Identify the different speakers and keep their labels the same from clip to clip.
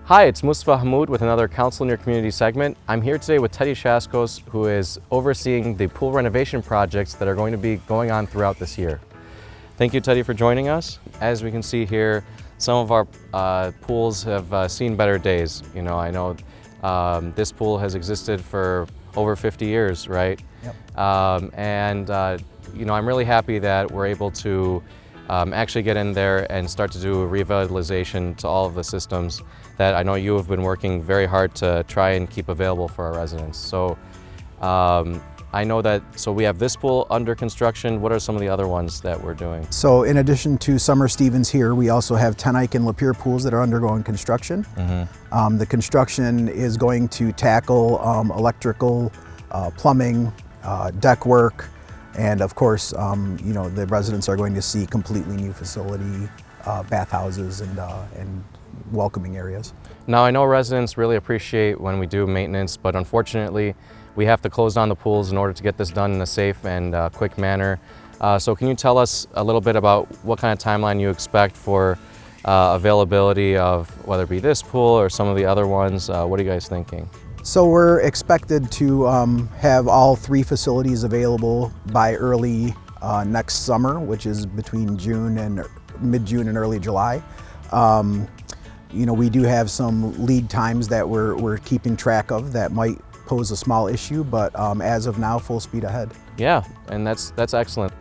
Speaker 1: Hi, it's Councilman Hammoud with another Council in Your Community segment. I'm here today with Teddy Shaskos, who is overseeing the pool renovation projects that are going to be going on throughout this year. Thank you, Teddy, for joining us. As we can see here, some of our pools have seen better days. You know, I know this pool has existed for over 50 years, right?
Speaker 2: Yep.
Speaker 1: You know, I'm really happy that we're able to actually get in there and start to do a revitalization to all of the systems that I know you have been working very hard to try and keep available for our residents. So I know that, so we have this pool under construction. What are some of the other ones that we're doing?
Speaker 2: So in addition to Summer Stevens here, we also have Tenike and Lapeer pools that are undergoing construction.
Speaker 1: Mm-hmm.
Speaker 2: The construction is going to tackle electrical, plumbing, deck work, and of course, you know, the residents are going to see completely new facility, bathhouses and welcoming areas.
Speaker 1: Now, I know residents really appreciate when we do maintenance, but unfortunately, we have to close down the pools in order to get this done in a safe and quick manner. So can you tell us a little bit about what kind of timeline you expect for availability of whether it be this pool or some of the other ones? What are you guys thinking?
Speaker 2: So we're expected to have all 3 facilities available by early next summer, which is between mid-June and early July. You know, we do have some lead times that we're keeping track of that might pose a small issue, but as of now, full speed ahead.
Speaker 1: Yeah, and that's excellent.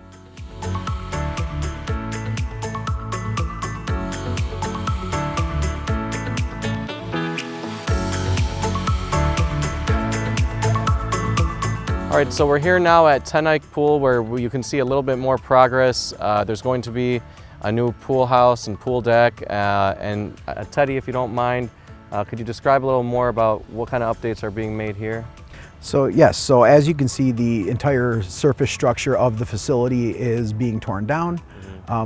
Speaker 1: All right, so we're here now at Tenike Pool where you can see a little bit more progress. There's going to be a new pool house and pool deck. Teddy, if you don't mind, could you describe a little more about what kind of updates are being made here?
Speaker 2: So yes, so as you can see, the entire surface structure of the facility is being torn down.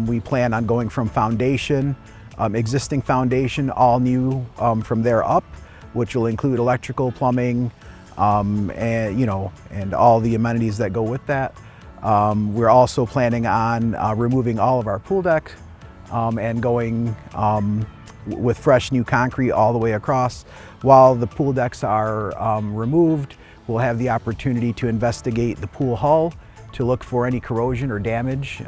Speaker 2: We plan on going from foundation, existing foundation, all new from there up, which will include electrical, plumbing, and you know, and all the amenities that go with that. We're also planning on removing all of our pool deck and going with fresh new concrete all the way across. While the pool decks are removed, we'll have the opportunity to investigate the pool hull to look for any corrosion or damage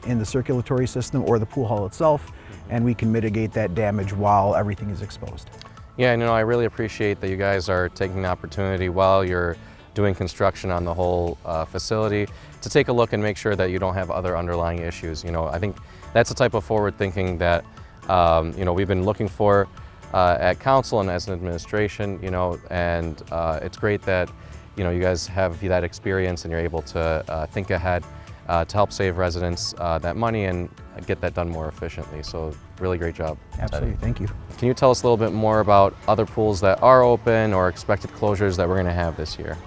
Speaker 2: in the circulatory system or the pool hull itself, and we can mitigate that damage while everything is exposed.
Speaker 1: Yeah, and you know, I really appreciate that you guys are taking the opportunity while you're doing construction on the whole facility to take a look and make sure that you don't have other underlying issues. You know, I think that's the type of forward thinking that you know, we've been looking for at council and as an administration, you know, and it's great that, you know, you guys have that experience and you're able to think ahead to help save residents that money and get that done more efficiently. So really great job.
Speaker 2: Absolutely,
Speaker 1: Teddy.
Speaker 2: thank you.
Speaker 1: Can you tell us a little bit more about other pools that are open or expected closures that we're going to have this year?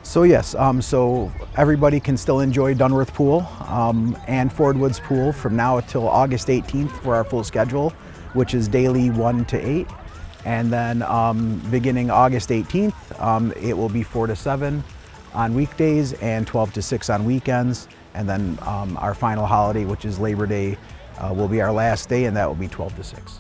Speaker 2: So yes, so everybody can still enjoy Dunworth Pool and Ford Woods Pool from now until August 18th for our full schedule, which is daily 1 to 8. And then beginning August 18th, it will be 4 to 7 on weekdays and 12 to 6 on weekends. And then our final holiday, which is Labor Day, will be our last day, and that will be 12 to 6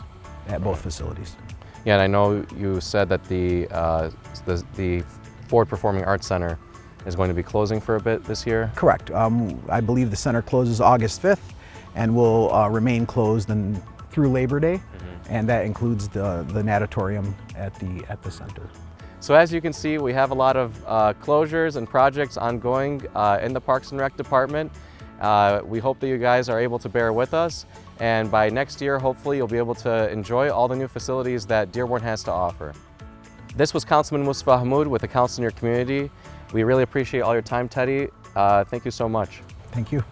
Speaker 2: at both facilities.
Speaker 1: Yeah, and I know you said that the Ford Performing Arts Center is going to be closing for a bit this year?
Speaker 2: Correct. I believe the center closes August 5th and will remain closed through Labor Day, and that includes the natatorium at the center.
Speaker 1: So as you can see, we have a lot of closures and projects ongoing in the Parks and Rec department. We hope that you guys are able to bear with us, and by next year, hopefully you'll be able to enjoy all the new facilities that Dearborn has to offer. This was Councilman Hammoud with the Council in Your Community. We really appreciate all your time, Teddy. Thank you so much.
Speaker 2: Thank you.